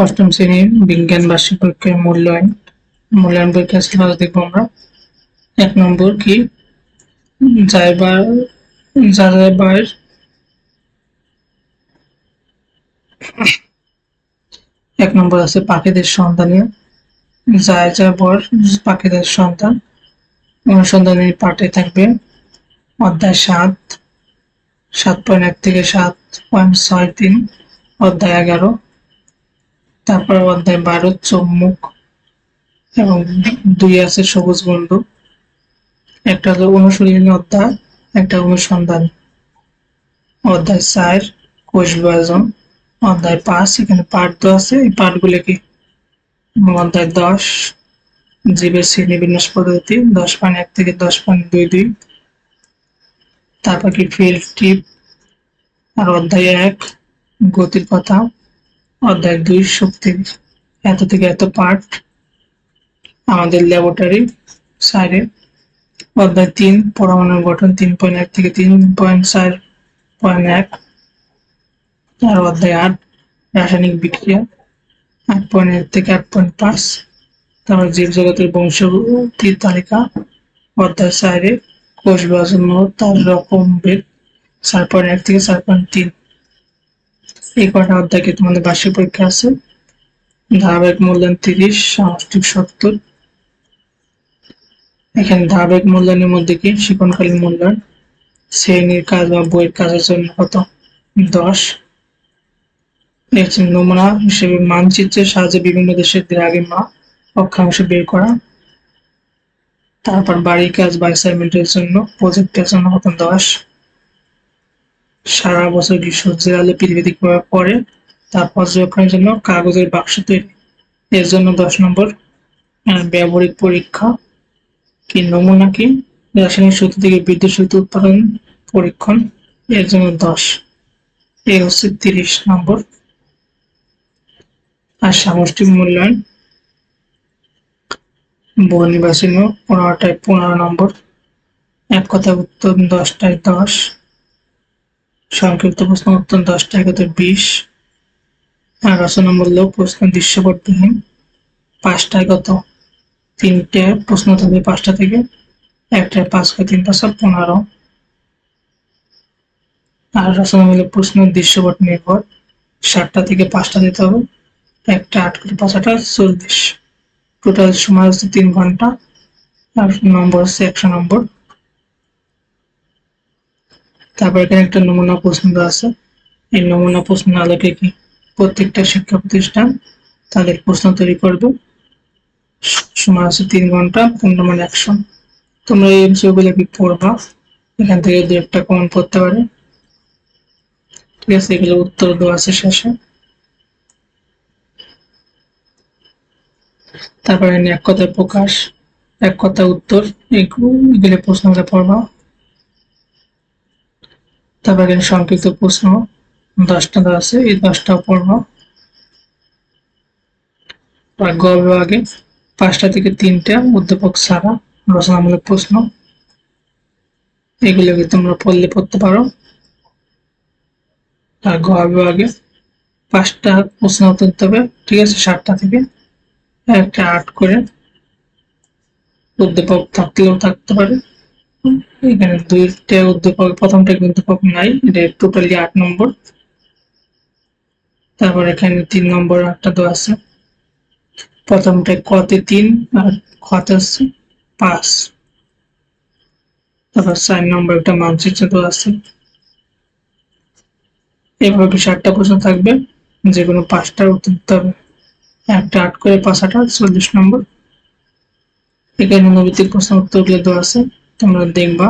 অষ্টম শ্রেণীর বিজ্ঞান বার্ষিক পরীক্ষার মূল্যায়ন পরীক্ষা সিলেবাস দেখবো আমরা। 1 নম্বর কি জায়বার 1 নম্বর আছে পাখিদের সন্ধানে যাযাবর পাখিদের সন্ধান অনুসন্ধানী পাঠে থাকবে অধ্যায় 7.1 থেকে 7.63, অধ্যায় 11, তারপর অধ্যায় 12 চোখ এবং 2 আছে সবুজ বন্ধু। একটা হলো অনুশীলনী অধ্যায়, একটা অনুসন্ধান অধ্যায় 4 কোষ বিভাজন, অধ্যায় 5 এখানে পাঠ দেওয়া আছে, এই পাঠগুলো কি অধ্যায় 10 জীবের শ্রেণীবিন্যাস পদ্ধতি 10.1 থেকে 10.22, তারপর কি ফিল্ড ট্রিপ, আর অধ্যায় 1 গতির কথা, অধ্যায় 2 শক্তি। এত থেকে এত পাঠ আমাদের ল্যাবরেটরি সাইডে। অধ্যায় 3 পরমাণুর গঠন 3.1 থেকে 3.4.1, আর অধ্যায় 8 রাসায়নিক বিক্রিয়া 8.1 থেকে 8.5, তারপর জীবজগতের বংশগতির তালিকা অধ্যায় 4 কোষ বিভাজন ও তার রকম ভেদ 4.1 থেকে 4.3। এই কটা অধ্যায়কে তোমাদের বার্ষিক পরীক্ষা আছে। ধারাবাহিক মূল্যায়ন 30, সামষ্টিক 70। এখানে ধারাবাহিক মূল্যায়নের মধ্যে কি শিক্ষণকালীন মূল্যায়ন শ্রেণীর কাজ বা বইয়ের কাজের জন্য কত 10। নমুনা হিসেবে মানচিত্রের সাহায্যে বিভিন্ন দেশের দ্রাঘিমা অক্ষাংশ বের করা। তারপর বাড়ির কাজ বা অ্যাসাইনমেন্টের জন্য প্রজেক্টের জন্য কত 10। সারা বছর কি সূর্যের আলো পৃথিবীতে কিভাবে পড়ে তা পর্যবেক্ষণের জন্য কাগজের বাক্স তৈরি, এর জন্য 10 নম্বর। ব্যবহারিক পরীক্ষা কি নমুনা কি রাসায়নিক শক্তি থেকে বিদ্যুৎ শক্তি উৎপাদন পরীক্ষণ, এর জন্য 10। এই হচ্ছে 30 নম্বর। আর সামষ্টিক মূল্যায়ন বহু নির্বাচনী 15টায় 15 নম্বর, এক কথা উত্তর 10টায় 10, সংক্ষিপ্ত প্রশ্ন উত্তর 10টায় কত 20, আর রচনামূলক প্রশ্ন দৃশ্যপটবিহীন 5টায় কত 3টে প্রশ্ন থাকবে 5টা থেকে, একটায় 5 × 3 = 15। আর রচনামূলক প্রশ্ন দৃশ্যপট নির্ভর 7টা থেকে 5টা দিতে হবে, একটা 8 করে 5 = 40। টোটাল সময় হচ্ছে 3 ঘন্টা, আর নম্বর হচ্ছে 100 নম্বর। তারপর এখানে একটা নমুনা প্রশ্ন দেওয়া আছে, এই নমুনা প্রশ্নের আলোকে কি প্রত্যেকটা শিক্ষা প্রতিষ্ঠান তাদের প্রশ্ন তৈরি করবে। সময় আছে 3 ঘন্টা, 15 মানে 100। তোমরা এই বিষয়গুলো কি পড়বা, এখান থেকে 2-1টা কমন পড়তে পারে, ঠিক আছে। এগুলো উত্তর দেওয়া আছে শেষে। তারপরে এক কথায় প্রকাশ, এক কথা উত্তর, এগুলো প্রশ্নগুলো পড়বা। তারপরে সংক্ষিপ্ত প্রশ্ন 10টা দেওয়া আছে, এই 10টাও পড়বা। গ বিভাগে 5টা থেকে 3টে উদ্দীপক ছাড়া রচনামূলক প্রশ্ন, এগুলোকে তোমরা পড়তে পারো। আর গ বিভাগে 5টা প্রশ্ন উত্তর দিতে হবে, ঠিক আছে। 7টা থেকে একটা 8 করে উদ্দীপক থাকলেও থাকতে পারে। এখানে 2টে উদ্দীপক, প্রথমটা উদ্দীপক নাই, এটা টোটালি 8 নম্বর। তারপর এখানে 3 নম্বর একটা দেওয়া আছে, প্রথমটা কতে 3 আর খতে হচ্ছে 5। তারপর 4 নম্বর একটা মানচিত্র দেওয়া আছে। এভাবে 7টা প্রশ্ন থাকবে, যে কোনো 5টার উত্তর দিতে হবে, একটা 8 করে 5 = 40 নম্বর। এখানে নৈতিক প্রশ্ন উত্তরগুলো দেওয়া আছে, তোমরা দেখবা।